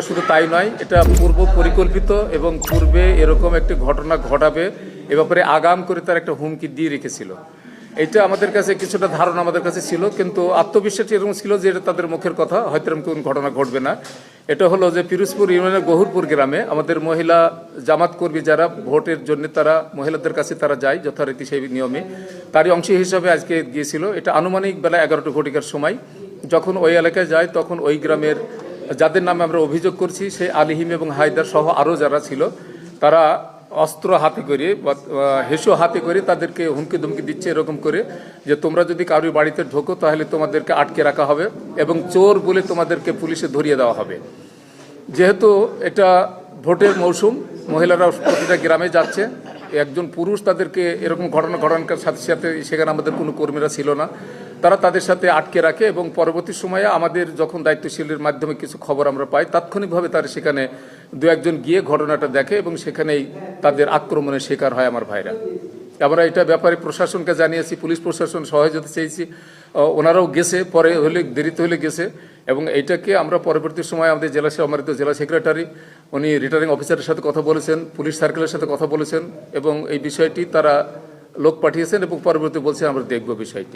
শুধু তাই নয়, এটা পূর্ব পরিকল্পিত এবং পূর্বে এরকম একটি ঘটনা ঘটাবে এ ব্যাপারে আগাম করে তার একটা হুমকি দিয়ে রেখেছিল। এটা আমাদের কাছে কিছুটা ধারণা আমাদের কাছে ছিল, কিন্তু আত্মবিশ্বাস এরকম ছিল যে এটা তাদের মুখের কথা, হয়তো এরকম কোন ঘটনা ঘটবে না। এটা হলো যে পিরোজপুর ইউনিয়নের গহুরপুর গ্রামে আমাদের মহিলা জামাত কর্মী যারা ভোটের জন্য তারা মহিলাদের কাছে তারা যায় যথারীতি সেই নিয়মে, তারই অংশ হিসাবে আজকে গিয়েছিল। এটা আনুমানিক বেলা 11টা ঘটিকার সময় যখন ওই এলাকায় যায়, তখন ওই গ্রামের যাদের নামে আমরা অভিযোগ করছি সেই আলিহিম এবং হায়দার সহ আরও যারা ছিল, তারা অস্ত্র হাতে করে হেসো হাতে করে তাদেরকে হুমকি ধুমকি দিচ্ছে এরকম করে যে তোমরা যদি কারোর বাড়িতে ঢোকো তাহলে তোমাদেরকে আটকে রাখা হবে এবং চোর বলে তোমাদেরকে পুলিশে ধরিয়ে দেওয়া হবে। যেহেতু এটা ভোটের মৌসুম, মহিলারা প্রতিটা গ্রামে যাচ্ছে, একজন পুরুষ তাদেরকে এরকম ঘটনা ঘটানোর সাথে সাথে সেখানে আমাদের কোনো কর্মীরা ছিল না, তারা তাদের সাথে আটকে রাখে এবং পরবর্তী সময়ে আমাদের যখন দায়িত্বশীলের মাধ্যমে কিছু খবর আমরা পাই, তাৎক্ষণিকভাবে তারা সেখানে দু একজন গিয়ে ঘটনাটা দেখে এবং সেখানেই তাদের আক্রমণের শিকার হয় আমার ভাইরা। আমরা এটা ব্যাপারে প্রশাসনকে জানিয়েছি, পুলিশ প্রশাসন সহযোগিতা চেয়েছি, ওনারাও গেছে, পরে হলে দেরিতে হলে গেছে এবং এইটাকে আমরা পরবর্তী সময় আমাদের সম্মানিত জেলা সেক্রেটারি উনি রিটার্নিং অফিসারের সাথে কথা বলেছেন, পুলিশ সার্কেলের সাথে কথা বলেছেন এবং এই বিষয়টি তারা লোক পাঠিয়েছেন এবং পরবর্তী বলছেন আমরা দেখব বিষয়টি।